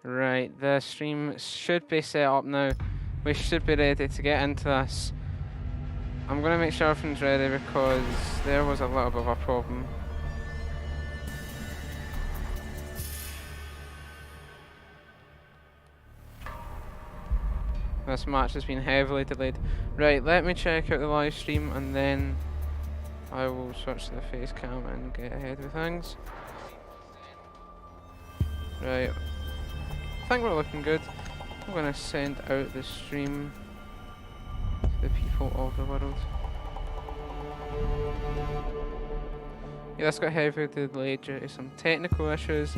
Right, the stream should be set up now. We should be ready to get into this. I'm going to make sure everything's ready because there was a little bit of a problem. This match has been heavily delayed. Right, let me check out the live stream and then I will switch to the face cam and get ahead with things. Right, I think we're looking good. I'm going to send out the stream to the people of the world. Yeah, this got heavily delayed due to some technical issues.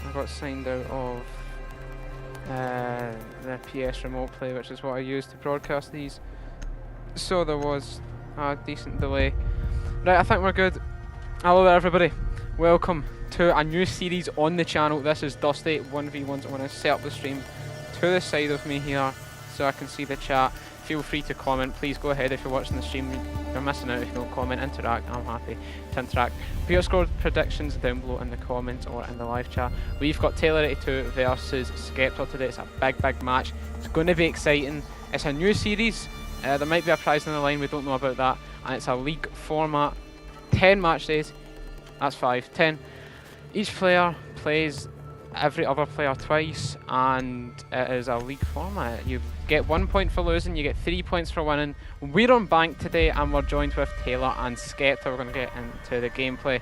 I got signed out of the PS Remote Play, which is what I use to broadcast these. So there was a decent delay. Right, I think we're good. Hello there everybody. Welcome to a new series on the channel. This is Dusty 1v1s. I'm going to set up the stream to the side of me here so I can see the chat. Feel free to comment. Please go ahead if you're watching the stream. You're missing out if you don't comment. Interact. I'm happy to interact. Put your score predictions down below in the comments or in the live chat. We've got Taylor82 versus Skeptaar today. It's a big match. It's going to be exciting. It's a new series. There might be a prize on the line. We don't know about that. And it's a league format. 10 match days. That's 5. 10. Each player plays every other player twice, and it is a league format. You get 1 point for losing, you get 3 points for winning. We're on bank today, and we're joined with Taylor and Skeptaar. We're going to get into the gameplay.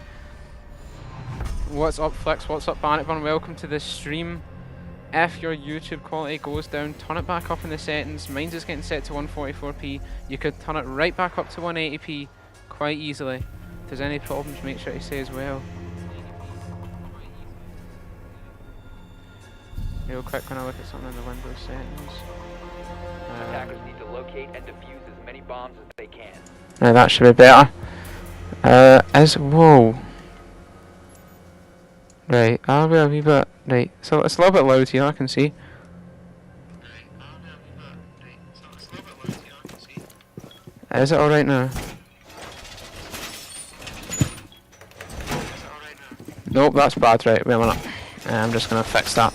What's up, Flicks? What's up, Bannockburn? Welcome to the stream. If your YouTube quality goes down, turn it back up in the settings. Mine's just getting set to 144p. You could turn it right back up to 180p quite easily. If there's any problems, make sure you say as well. Real quick when I look at something in the Windows settings. Attackers need to locate and defuse as many bombs as they can. Now that should be better. Whoa. Right, are we a wee bit... Right, so it's a little bit loud here, I can see. Is it alright now? Nope, that's bad. Right, wait a minute. I'm just going to fix that.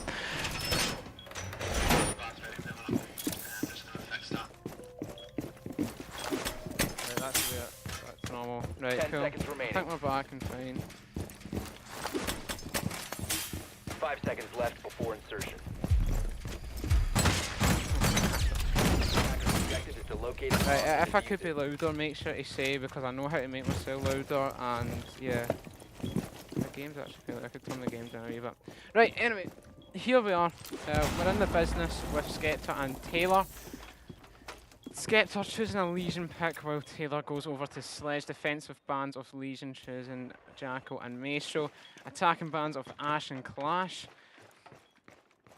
Right, cool. I think we're back and fine. 5 seconds left before insertion. Right, if I could be louder, make sure to say, because I know how to make myself louder, and yeah. The game's actually feel like I could turn the game down a wee bit. Right, anyway, here we are. We're in the business with Skeptaar and Taylor. Skeptaar choosing a Legion pick while Taylor goes over to Sledge. Defensive bands of Legion choosing Jackal and Maestro. Attacking bands of Ashe and Clash.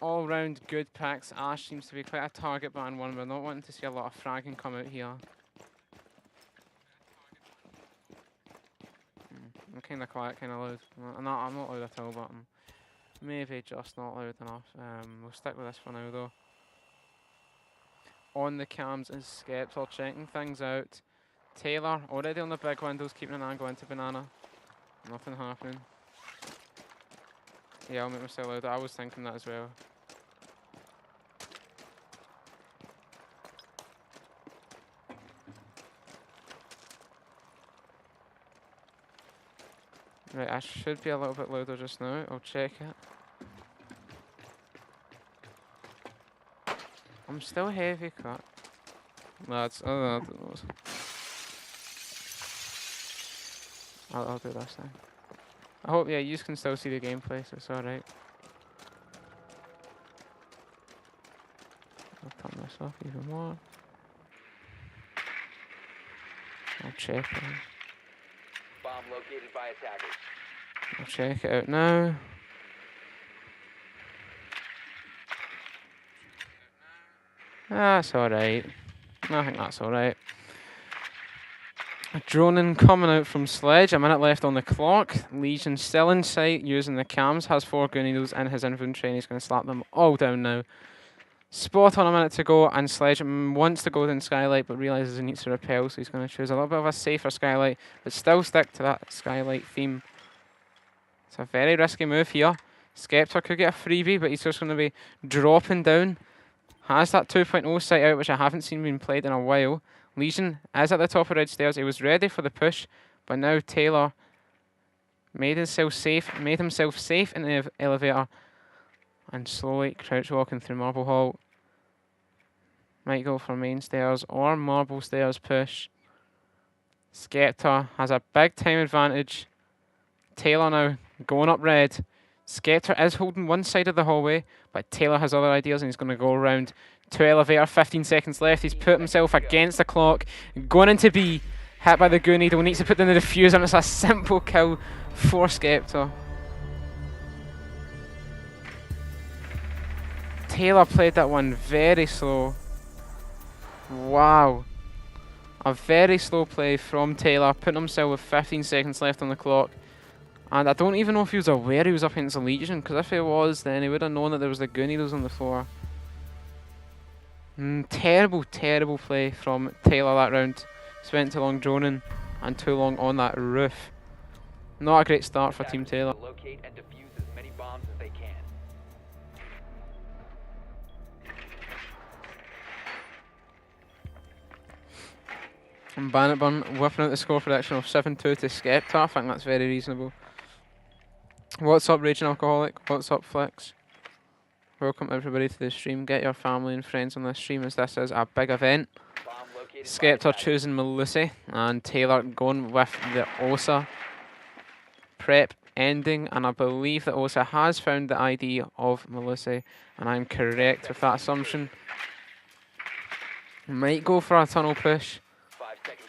All round good picks. Ashe seems to be quite a target ban one. We're not wanting to see a lot of fragging come out here. I'm kind of quiet, kind of loud. I'm not loud at all, but I'm maybe just not loud enough. We'll stick with this for now though. On the cams is Skeptaar checking things out. Taylor already on the big windows, keeping an angle into Banana. Nothing happening. Yeah, I'll make myself louder. I was thinking that as well. Right, I should be a little bit louder just now. I'll check it. I'm still heavy cut. Lads, I'll do this thing. I hope, yeah, you can still see the gameplay, so it's alright. I'll turn this off even more. I'll check it. Bomb located by attackers. I'll check it out now. That's alright. I think that's alright. A droning coming out from Sledge. A minute left on the clock. Legion still in sight using the cams. Has 4 gun needles in his inventory and he's going to slap them all down now. Spot on, a minute to go, and Sledge wants to go down Skylight but realises he needs to repel, so he's going to choose a little bit of a safer Skylight but still stick to that Skylight theme. It's a very risky move here. Skeptaar could get a freebie, but he's just going to be dropping down. Has that 2.0 sight out, which I haven't seen being played in a while. Legion is at the top of red stairs. He was ready for the push, but now Taylor made himself safe in the elevator and slowly crouch walking through Marble Hall. Might go for main stairs or marble stairs push. Skeptaar has a big time advantage. Taylor now going up red. Skeptaar is holding one side of the hallway, but Taylor has other ideas and he's going to go around to elevator. 15 seconds left. He's put himself against the clock. Going into B. Hit by the goo needle. Needs to put down the diffuser, and it's a simple kill for Skeptaar. Taylor played that one very slow. Wow. A very slow play from Taylor, putting himself with 15 seconds left on the clock. And I don't even know if he was aware he was up against a Legion, because if he was, then he would have known that there was the goo needles on the floor. Terrible, terrible play from Taylor that round. Spent too long droning and too long on that roof. Not a great start for Team Taylor. Locate and defuse as many bombs as they can. And Bannockburn whipping out the score prediction of 7-2 to Skeptaar. I think that's very reasonable. What's up, Raging Alcoholic? What's up, Flex? Welcome everybody to the stream. Get your family and friends on this stream, as this is a big event. Skeptaar choosing Melusi and Taylor going with the Osa prep ending, and I believe that Osa has found the ID of Melusi, and I'm correct with that assumption. Might go for a tunnel push,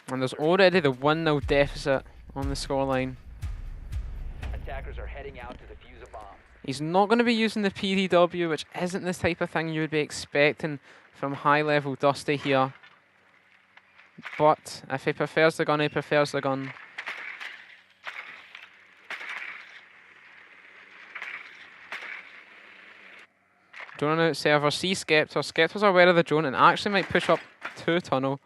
and there's already the 1-0 deficit on the scoreline. Attackers are heading out to defuse a bomb. He's not going to be using the PDW, which isn't the type of thing you would be expecting from high-level Dusty here. But if he prefers the gun, he prefers the gun. Drone out server, see Skeptaar. Skeptaar's aware of the drone and actually might push up to tunnel.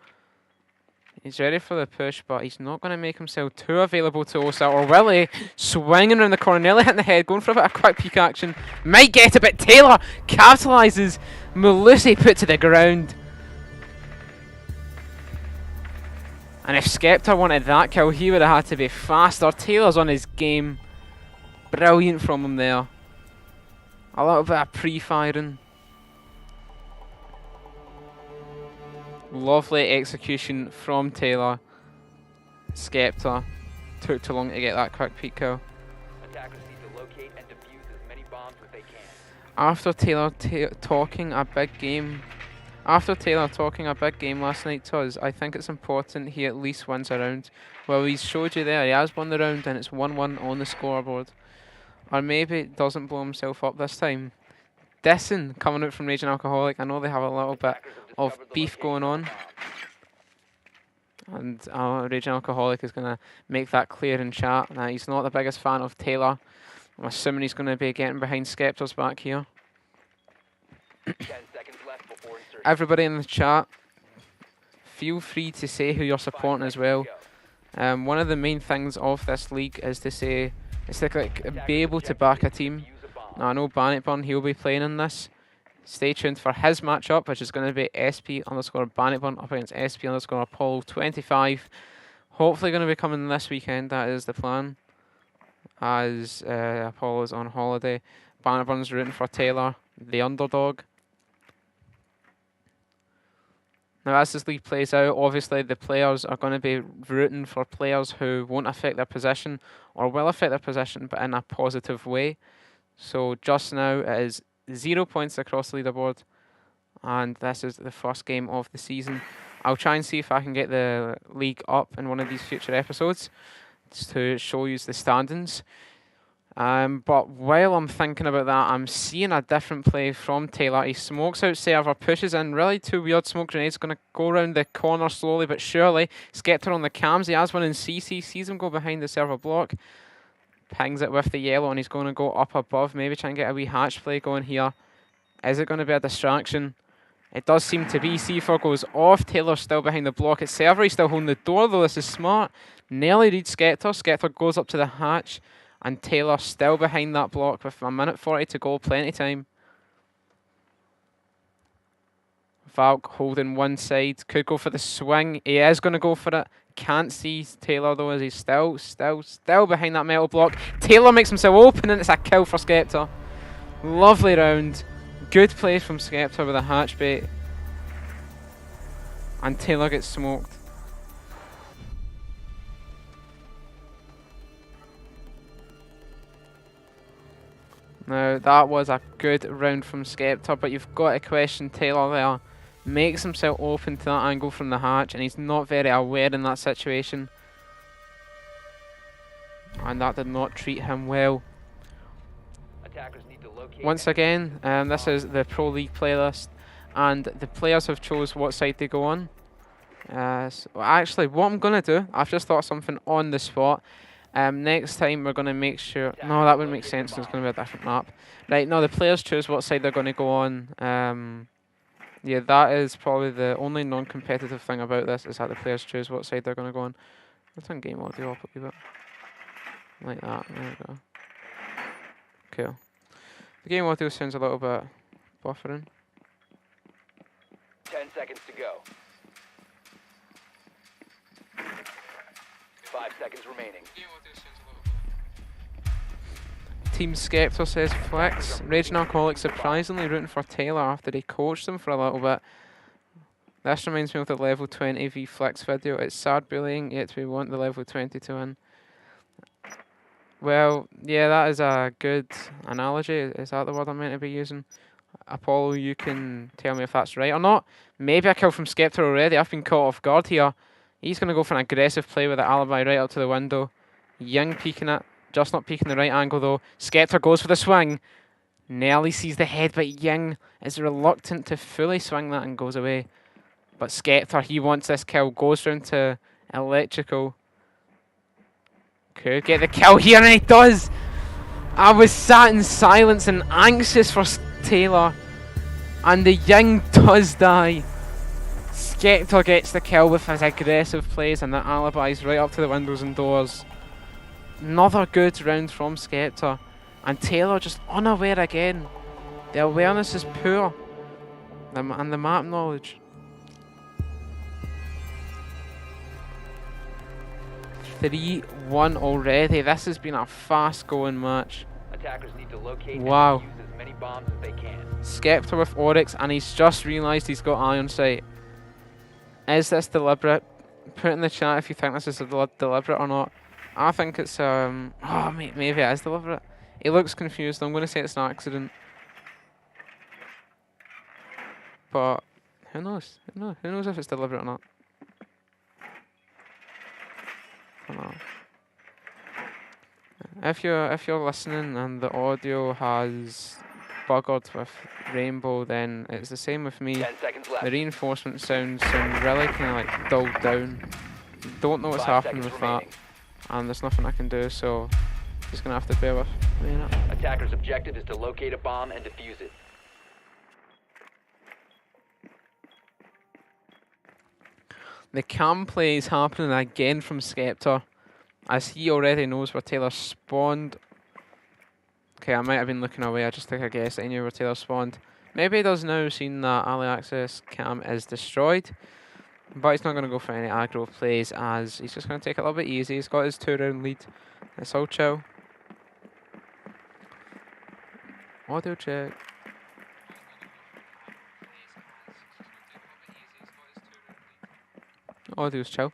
He's ready for the push, but he's not going to make himself too available to Osa, or will he? Swinging around the corner, nearly hitting the head, going for a bit of quick peek action. Might get a bit. Taylor capitalises. Melusi put to the ground. And if Skeptaar wanted that kill, he would have had to be faster. Taylor's on his game. Brilliant from him there. A little bit of pre-firing. Lovely execution from Taylor. Skeptaar took too long to get that quick peek kill. Attackers need to locate and defuse as many bombs as they can. After Taylor talking a big game last night to us, I think it's important he at least wins a round. Well, he's showed you there, he has won the round and it's 1-1 on the scoreboard. Or maybe doesn't blow himself up this time. Disson coming out from Raging Alcoholic. I know they have a little bit of beef going on. And Raging Alcoholic is going to make that clear in chat. He's not the biggest fan of Taylor. I'm assuming he's going to be getting behind Skeptaar's back here. 10 seconds left before insertion. Everybody in the chat, feel free to say who you're supporting as well. One of the main things of this league is to be able to back a team. Now, I know Bannockburn, he'll be playing in this. Stay tuned for his matchup, which is going to be SP_Bannockburn up against SP_Apollo 25. Hopefully going to be coming this weekend, that is the plan. As Apollo's on holiday. Bannockburn's rooting for Taylor, the underdog. Now, as this league plays out, obviously the players are going to be rooting for players who won't affect their position, or will affect their position, but in a positive way. So just now it is 0 points across the leaderboard, and this is the first game of the season. I'll try and see if I can get the league up in one of these future episodes just to show you the standings. But while I'm thinking about that, I'm seeing a different play from Taylor. He smokes out server, pushes in, really two weird smoke grenades, going to go around the corner slowly but surely. Skeptaar on the cams, he has one in CC, sees him go behind the server block. Pings it with the yellow, and he's going to go up above, maybe try and get a wee hatch play going here. Is it going to be a distraction? It does seem to be. C4 goes off, Taylor's still behind the block. It's server, he's still holding the door though, this is smart. Nearly reads Skeptaar. Skeptaar goes up to the hatch And Taylor still behind that block with a minute 40 to go, plenty time. Valk holding one side, could go for the swing. He is going to go for it. Can't see Taylor though, as he's still behind that metal block. Taylor makes himself open and it's a kill for Skeptaar. Lovely round. Good play from Skeptaar with a hatch bait. And Taylor gets smoked. Now that was a good round from Skeptaar, but you've got to question Taylor there. Makes himself open to that angle from the hatch, and he's not very aware in that situation. And that did not treat him well. Once again, this is the Pro League playlist, and the players have chose what side they go on. So actually, what I'm going to do, I've just thought of something on the spot. Next time we're going to make sure... No, that wouldn't make sense because it's going to be a different map. Right, no, the players choose what side they're going to go on. Yeah, that is probably the only non-competitive thing about this, is that the players choose what side they're going to go on. Let's turn game audio up a wee bit. Like that, there we go. Cool. The game audio sounds a little bit buffering. 10 seconds to go. 5 seconds remaining. Team Skeptaar says Flex. Raging Alcoholic surprisingly rooting for Taylor after he coached him for a little bit. This reminds me of the level 20 v Flex video. It's sad bullying, yet we want the level 20 to win. Well, yeah, that is a good analogy. Is that the word I'm meant to be using? Apollo, you can tell me if that's right or not. Maybe a kill from Skeptaar already. I've been caught off guard here. He's going to go for an aggressive play with the alibi right up to the window. Young peeking it. Just not peeking the right angle though. Skeptaar goes for the swing. Nearly sees the head, but Young is reluctant to fully swing that and goes away. But Skeptaar, he wants this kill. Goes round to Electrical. Could get the kill here, and he does! I was sat in silence and anxious for Taylor. And the Young does die. Skeptaar gets the kill with his aggressive plays, and the alibis right up to the windows and doors. Another good round from Skeptaar. And Taylor just unaware again. The awareness is poor. And the map knowledge. 3-1 already. This has been a fast going match. Attackers need to locate wow. and use as many bombs as they can. Skeptaar with Oryx, and he's just realised he's got iron sight. Is this deliberate? Put in the chat if you think this is deliberate or not. I think it's maybe it is deliberate. He looks confused. I'm going to say it's an accident. But who knows? Who knows if it's deliberate or not? I don't know. If you're listening and the audio has buggered with Rainbow, then it's the same with me. 10 seconds left. The reinforcement sounds really kind of like dulled down. Don't know what's happening with that, and there's nothing I can do, so just gonna have to bear with me. Attacker's objective is to locate a bomb and defuse it. The cam play is happening again from Skeptaar, as he already knows where Taylor spawned. Okay, I might have been looking away. I just took a guess that he knew where Taylor spawned. Maybe he does now, seeing that alley access cam is destroyed. But he's not going to go for any aggro plays, as he's just going to take it a little bit easy. He's got his 2-round lead. It's all chill. Audio check. Audio's chill.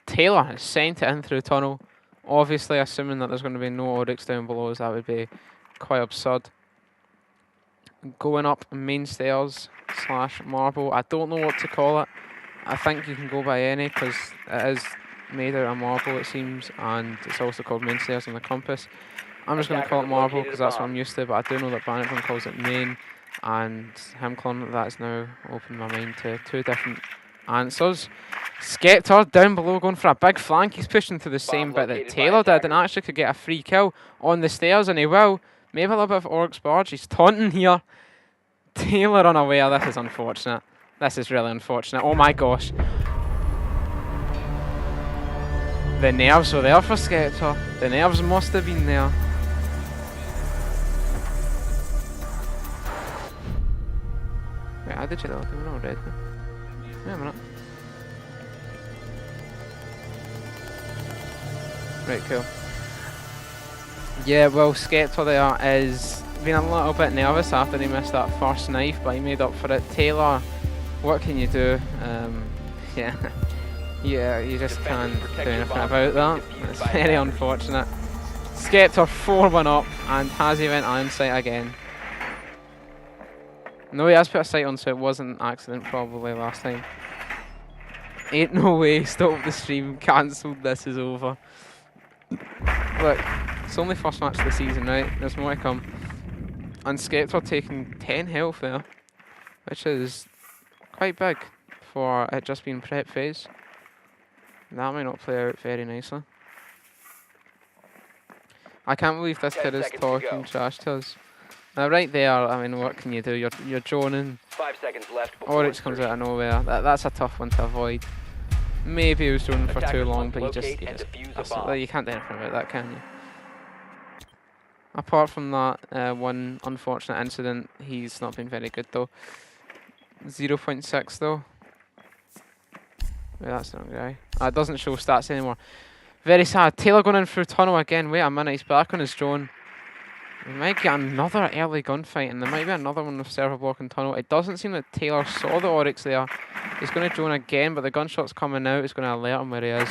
Taylor is sent it in through the tunnel. Obviously, assuming that there's going to be no Oryx down below, that would be quite absurd. Going up main stairs / marble. I don't know what to call it. I think you can go by any, because it is made out of marble, it seems, and it's also called main stairs on the compass. I'm just going to call it marble because that's what I'm used to, but I do know that Bannockburn calls it main, and him calling it that has now opened my mind to two different answers. Skeptaar down below going for a big flank. He's pushing to the same bit that Taylor did, and actually could get a free kill on the stairs, and he will. Maybe a little bit of Oryx barge. He's taunting here. Taylor unaware. This is unfortunate. This is really unfortunate. Oh my gosh. The nerves were there for Skeptaar. The nerves must have been there. Wait, I did check that out. We're not red now. Wait a minute. Right, cool. Yeah, well, Skeptaar there is being a little bit nervous after he missed that first knife, but he made up for it. Taylor, what can you do? Yeah. Yeah, you just can't do anything about that. It's very unfortunate. Skeptaar 4-1 up, and has he went iron sight again? No, he has put a sight on, so it was an accident probably last time. Ain't no way, stop the stream, cancelled, this is over. Look, it's only first match of the season, right? There's more to come. And Skeptaar taking 10 health there, which is quite big for it just being prep phase. That might not play out very nicely. I can't believe this kid is talking trash to us. Now right there, I mean, what can you do? You're droning. 5 seconds left. Oryx comes out of nowhere. That's a tough one to avoid. Maybe he was droning for too long, but you can't do anything about that, can you? Apart from that one unfortunate incident, he's not been very good though. 0.6 though. Wait, that's the wrong guy. It doesn't show stats anymore. Very sad. Taylor going in through tunnel again. Wait a minute, he's back on his drone. We might get another early gunfight, and there might be another one with server block and tunnel. It doesn't seem that Taylor saw the Oryx there. He's going to drone again, but the gunshot's coming out. It's going to alert him where he is.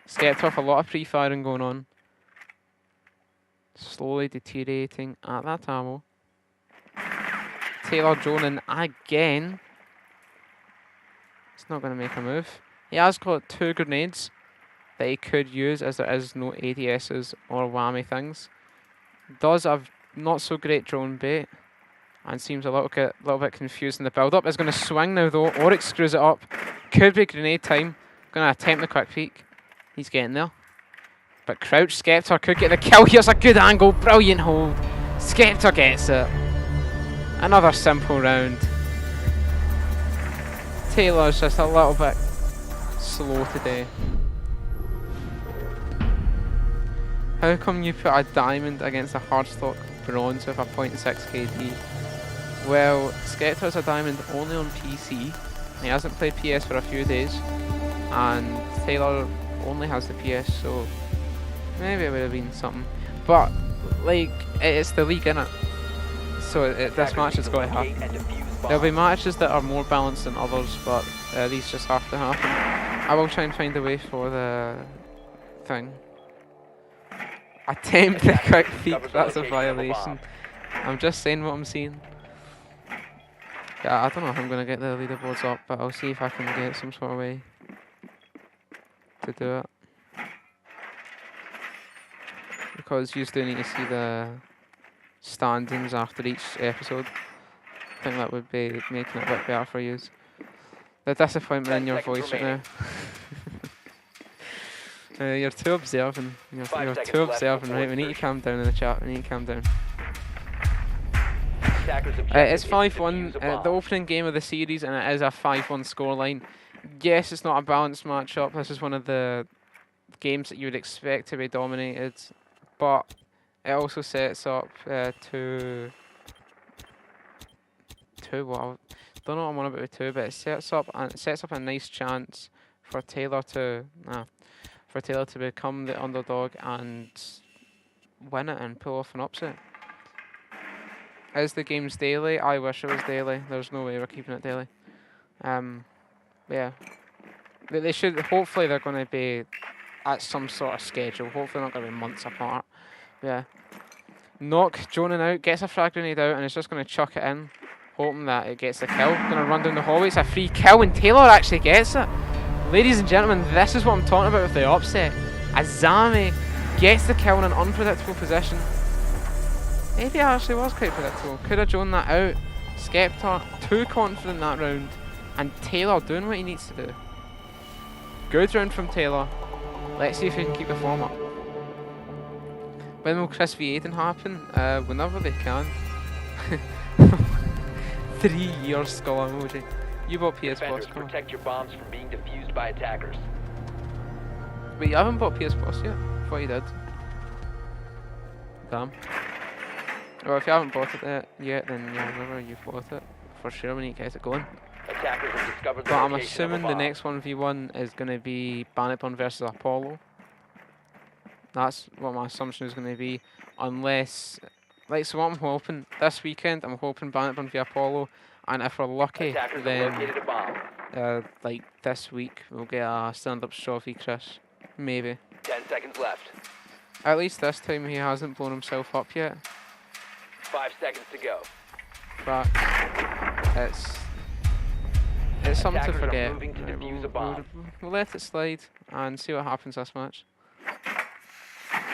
Skeptaar with a lot of pre-firing going on. Slowly deteriorating at that ammo. Taylor droning again. It's not going to make a move. He has got 2 grenades that he could use, as there is no ADSs or whammy things. Does have not so great drone bait, and seems a little bit confused in the build up. Is going to swing now though. Oryx screws it up. Could be grenade time. Going to attempt the quick peek. He's getting there. But crouch Skeptaar could get the kill. Here's a good angle. Brilliant hold. Skeptaar gets it. Another simple round. Taylor's just a little bit slow today. How come you put a diamond against a hardstock bronze with a 0.6 KD? Well, Skeptaar's a diamond only on PC. He hasn't played PS for a few days, and Taylor only has the PS, so maybe it would have been something. But like, it's the league, innit? So this match has got to happen. There'll be matches that are more balanced than others, but these just have to happen. I will try and find a way for the thing. Attempt the quick peek, that's a violation. I'm just saying what I'm seeing. Yeah, I don't know if I'm going to get the leaderboards up, but I'll see if I can get some sort of way to do it. Because you do need to see the standings after each episode. I think that would be making it a bit better for you. The disappointment in your voice right now. You're too observant. You're too observant, right? We need to calm down in the chat. We need to calm down. It's 5-1, the opening game of the series, and it is a 5-1 scoreline. Yes, it's not a balanced matchup. This is one of the games that you would expect to be dominated, but it also sets up to what? I don't know what I'm on about with 2, but it sets up a nice chance for Taylor to become the underdog and win it and pull off an upset. Is the game's daily? I wish it was daily. There's no way we're keeping it daily. Yeah. They should, hopefully they're going to be at some sort of schedule. Hopefully not going to be months apart. Yeah. Knock, droning out, gets a frag grenade out, and it's just going to chuck it in, hoping that it gets the kill. Going to run down the hallway. It's a free kill, and Taylor actually gets it. Ladies and gentlemen, this is what I'm talking about with the upset. Azami gets the kill in an unpredictable position. Maybe it actually was quite predictable. Could have drawn that out. Skeptaar too confident that round, and Taylor doing what he needs to do. Good round from Taylor. Let's see if he can keep the form up. When will Chris v Aiden happen? Whenever they can. 3 years skull emoji. You bought PS Plus, come on. Protect your bombs from being defused by attackers. Wait, you haven't bought PS Plus yet? I thought you did. Damn. Well, if you haven't bought it yet, then yeah, remember you've bought it. For sure, we need to get it going. Attackers have discovered the But I'm location of a assuming the bomb. next 1v1 is going to be Bannockburn versus Apollo. That's what my assumption is going to be. Unless, like, so what I'm hoping, this weekend, I'm hoping Bannockburn v Apollo. And if we're lucky, Attackers have then, located a bomb. like, this week, we'll get a stand-up trophy, Chris. Maybe. 10 seconds left. At least this time he hasn't blown himself up yet. 5 seconds to go. But it's something to Attackers are forget. moving to Right, defuse a bomb. we'll let it slide and see what happens this match.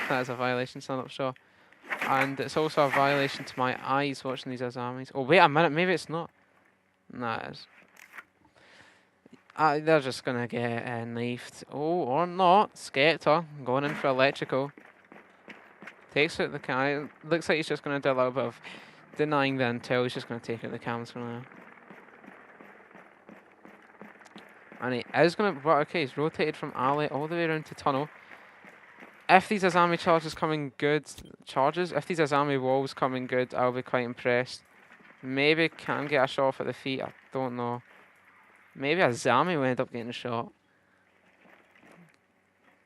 That is a violation, stand-up shaw. And it's also a violation to my eyes watching these Azamis. Oh, wait a minute, maybe it's not. Nah, it is. They're just going to get knifed. Oh, or not. Skeptaar going in for electrical. Takes out the cam. Looks like he's just going to do a little bit of denying the intel. He's just going to take out the cams for now. And he is going to... Well, okay, he's rotated from alley all the way around to tunnel. If these Azami charges coming good... if these Azami walls coming good, I'll be quite impressed. Maybe can get a shot off at the feet. I don't know. Maybe Azami will end up getting a shot.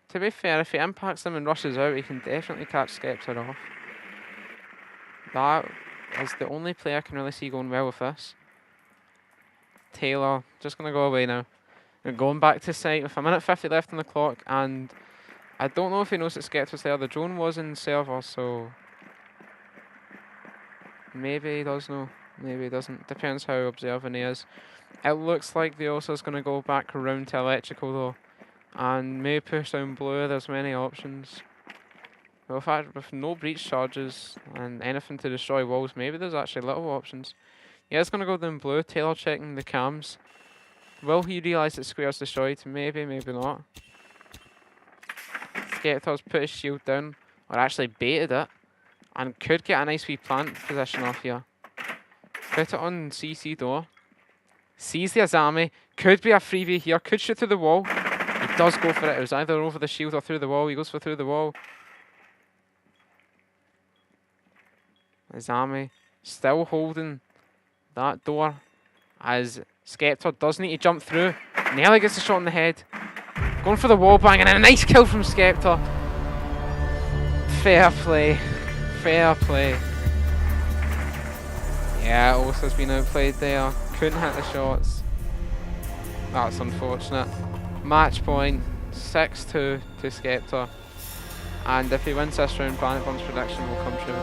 To be fair, if he impacts them and rushes out, he can definitely catch Skeptaar off. That is the only player I can really see going well with this. Taylor, just going to go away now. We're going back to site with a minute 50 left on the clock, and I don't know if he knows that Skeptaar's there. The drone was in server, so maybe he does know, maybe he doesn't. Depends how observant he is. It looks like the Osa's going to go back around to electrical though, and may push down blue. There's many options. Well, in fact, with no breach charges and anything to destroy walls, maybe there's actually little options. Yeah, it's going to go down blue. Taylor checking the cams. Will he realise that square's destroyed? Maybe, maybe not. Skeptaar's put his shield down, or actually baited it, and could get a nice wee plant position off here. Put it on CC door. Sees the Azami. Could be a freebie here. Could shoot through the wall. He does go for it. It was either over the shield or through the wall. He goes for through the wall. Azami still holding that door as Skeptaar does need to jump through. Nearly gets a shot in the head. Going for the wall bang, and a nice kill from Skeptaar. Fair play. Fair play. Yeah, Osa's been outplayed there. Couldn't hit the shots. That's unfortunate. Match point 6-2 to Skeptaar. And if he wins this round, Bannockburn's prediction will come true.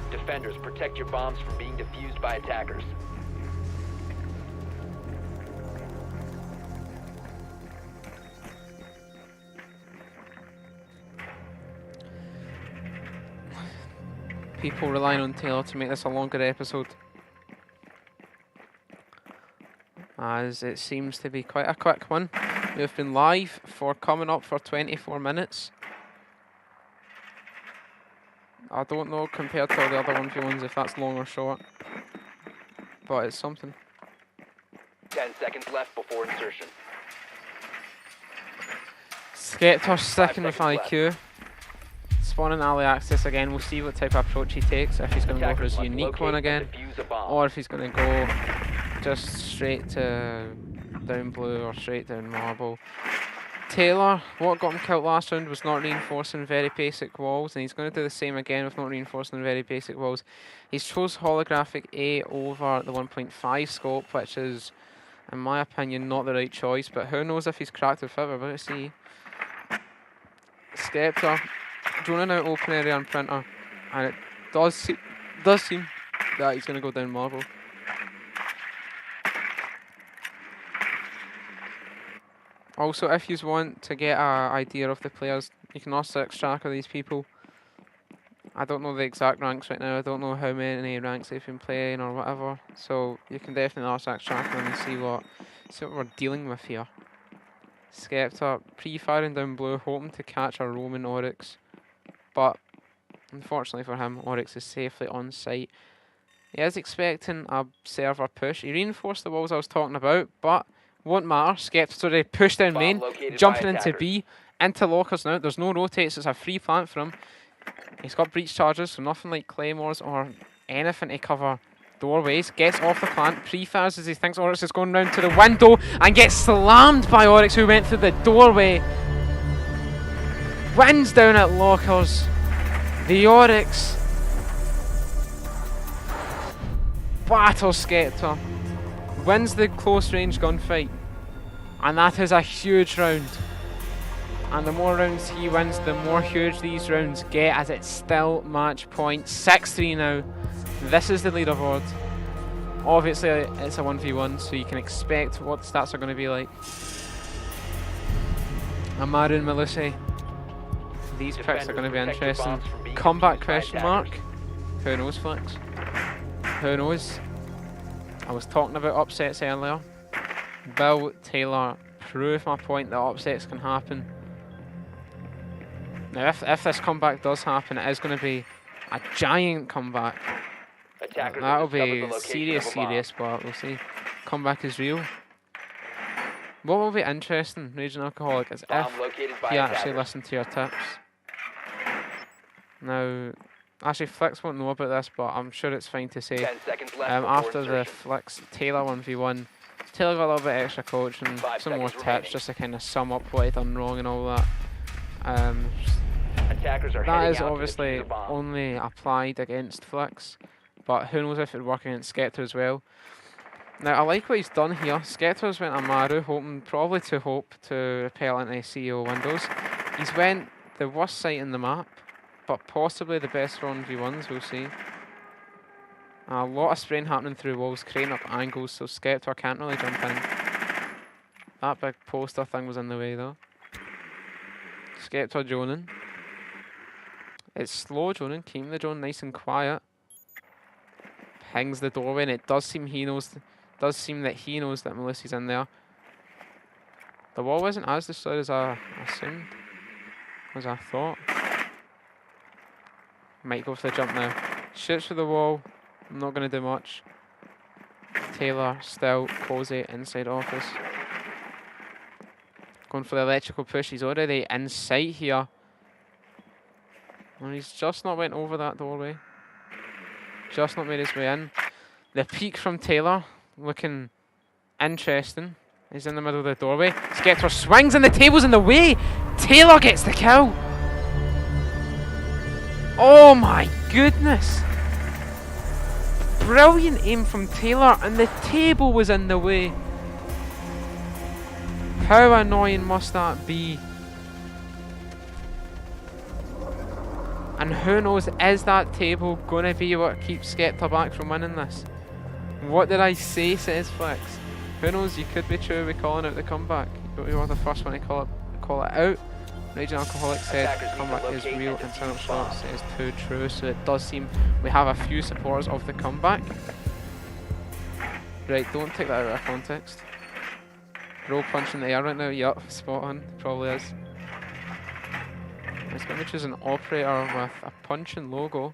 Defenders, protect your bombs from being defused by attackers. People relying on Taylor to make this a longer episode, as it seems to be quite a quick one. We've been live for coming up for 24 minutes. I don't know compared to all the other 1v1s if that's long or short, but it's something. 10 seconds left before insertion. Skeptaar sticking with 5 seconds IQ. Spawning alley access again. We'll see what type of approach he takes. If he's going to go for Attackers his must unique locate one and again, defuse a bomb. or if he's going to go just straight to down blue or straight down marble. Taylor, what got him killed last round was not reinforcing very basic walls, and he's going to do the same again with not reinforcing very basic walls. He's chose holographic A over the 1.5 scope, which is, in my opinion, not the right choice, but who knows if he's cracked with it. We're about to see. Skeptaar droning out open area and printer, and it does seem that he's going to go down marble. Also, if you want to get an idea of the players, you can also extract of these people. I don't know the exact ranks right now. I don't know how many ranks they've been playing or whatever. So you can definitely also extract them and see what we're dealing with here. Skeptaar pre-firing down blue, hoping to catch a roaming Oryx. But unfortunately for him, Oryx is safely on site. He is expecting a server push. He reinforced the walls I was talking about, but won't matter. Skeptaar's already pushed down Bomb main, located by jumping into attackers. B, into lockers now. There's no rotates, it's a free plant for him. He's got breach charges, so nothing like claymores or anything to cover doorways. Gets off the plant, pre-fires as he thinks Oryx is going round to the window, and gets slammed by Oryx, who went through the doorway. Wins down at lockers. The Oryx battles Skeptaar, wins the close range gunfight, and that is a huge round. And the more rounds he wins, the more huge these rounds get, as it's still match point. 6-3 now. This is the leaderboard. Obviously it's a 1v1, so you can expect what the stats are going to be like. Amaru and Melissa. These picks are going to be interesting. Comeback question mark. Who knows, Flex? Who knows? I was talking about upsets earlier. Will Taylor prove my point that upsets can happen? Now, if this comeback does happen, it is going to be a giant comeback. That'll be serious, but we'll see. Comeback is real. What will be interesting, Raging Alcoholic, is if he actually listened to your tips. Now, actually, Flicks won't know about this, but I'm sure it's fine to say. 10 seconds left After the Flicks Taylor 1v1, Taylor got a little bit extra coaching, some more tips just to kind of sum up what he'd done wrong and all that. That is obviously only applied against Flicks, but who knows if it would work against Skeptaar as well. Now, I like what he's done here. Skeptaar's went Amaru, probably to hope to repel into CEO windows. He's went the worst site in the map, but possibly the best for 1v1s, we'll see. A lot of spraying happening through walls, creating up angles, so Skeptaar can't really jump in. That big poster thing was in the way though. Skeptaar droning. It's slow droning, keeping the drone nice and quiet. Pings the doorway, and it does seem that he knows that Melissa's in there. The wall wasn't as destroyed as I assumed, as I thought. Might go for the jump now. Shoots through the wall. Not going to do much. Taylor still cozy inside office. Going for the electrical push. He's already in sight here. And he's just not went over that doorway. Just not made his way in. The peek from Taylor looking interesting. He's in the middle of the doorway. Skeptaar swings and the table's in the way. Taylor gets the kill. Oh my goodness. Brilliant aim from Taylor, and the table was in the way. How annoying must that be? And who knows, is that table going to be what keeps Skeptaar back from winning this? What did I say, says Flex? Who knows, you could be true with calling out the comeback. You were the first one to call it out. Raging Alcoholic said comeback is real, and Turn Up Shot says too true, so it does seem we have a few supporters of the comeback. Right, don't take that out of context. Roll punch in the air right now, yup, spot on, probably is. It's going to choose an operator with a punching logo.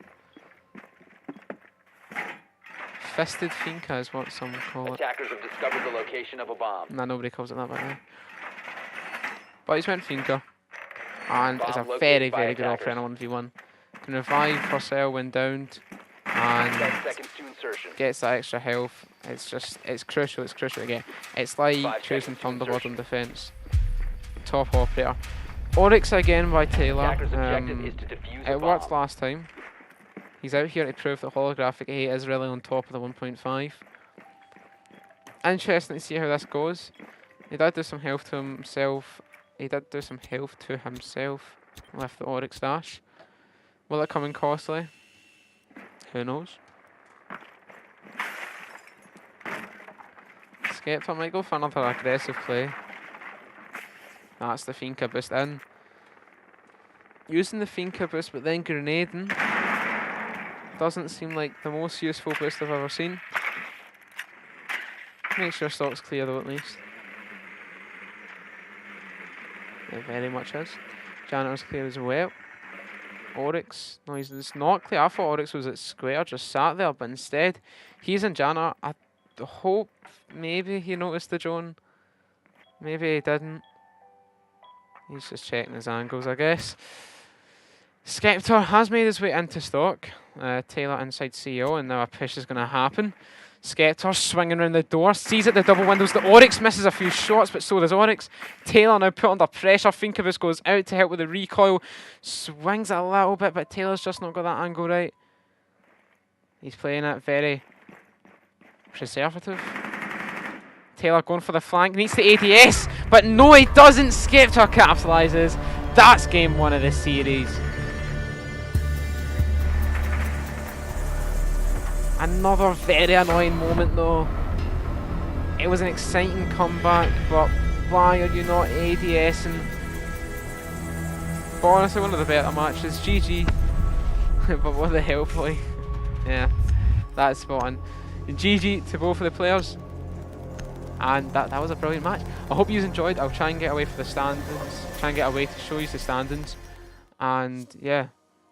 Fisted Finca is what some call it. Attackers have discovered the location of a bomb. Nah, nobody calls it that by the way. But he's went Finca. And it's a very, very good operator on 1v1. Can revive Purcell when downed. And 10 seconds to insertion. Gets that extra health. It's crucial to get. It's like choosing Thunderbird on defense. Top operator. Oryx again by Taylor. It worked last time. He's out here to prove that holographic 8 is really on top of the 1.5. Interesting to see how this goes. He did do some health to himself. With the Oryx dash. Will it come in costly? Who knows? Skeptaar might go for another aggressive play. That's the Finca boost in. Using the Finca boost but then grenading doesn't seem like the most useful boost I've ever seen. Make sure stock's clear though at least. It very much is. Janitor's clear as well. Oryx, no, it's not clear. I thought Oryx was at square, just sat there, but instead he's in Janitor. I hope maybe he noticed the drone. Maybe he didn't. He's just checking his angles, I guess. Skeptaar has made his way into stock. Taylor inside CEO, and now a push is going to happen. Skeptaar swinging around the door, sees at the double windows. The Oryx misses a few shots, but so does Oryx. Taylor now put under pressure. Finkovus goes out to help with the recoil. Swings a little bit, but Taylor's just not got that angle right. He's playing it very preservative. Taylor going for the flank, needs the ADS, but no, he doesn't. Skeptaar capitalises. That's game 1 of this series. Another very annoying moment though. It was an exciting comeback, but why are you not ADSing? But honestly, one of the better matches. GG. But what the hell, boy? Yeah, that's spot on. GG to both of the players. And that was a brilliant match. I hope you enjoyed. I'll try and get away for the standings. Try and get away to show you the standings. And yeah,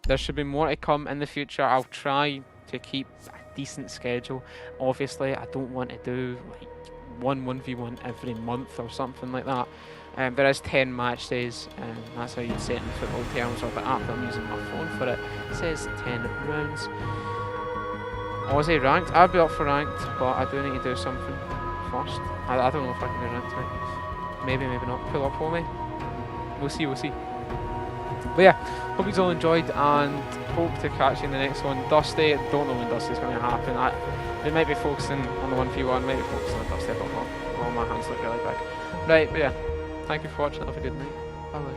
there should be more to come in the future. I'll try to keep a decent schedule. Obviously, I don't want to do like 1v1 every month or something like that. There is 10 match days, and that's how you'd say it in football terms, or the app I'm using my phone for it. It says 10 rounds. Aussie ranked. I'd be up for ranked, but I do need to do something first. I don't know if I can do ranked tonight. Maybe, maybe not. Pull up for me. We'll see, we'll see. But yeah, hope you all enjoyed, and hope to catch you in the next one. Dusty, don't know when Dusty's going to happen. They might be focusing on the 1v1, maybe focusing on Dusty, I don't know. Oh, my hands look really big. Right, but yeah, thank you for watching. Have a good night.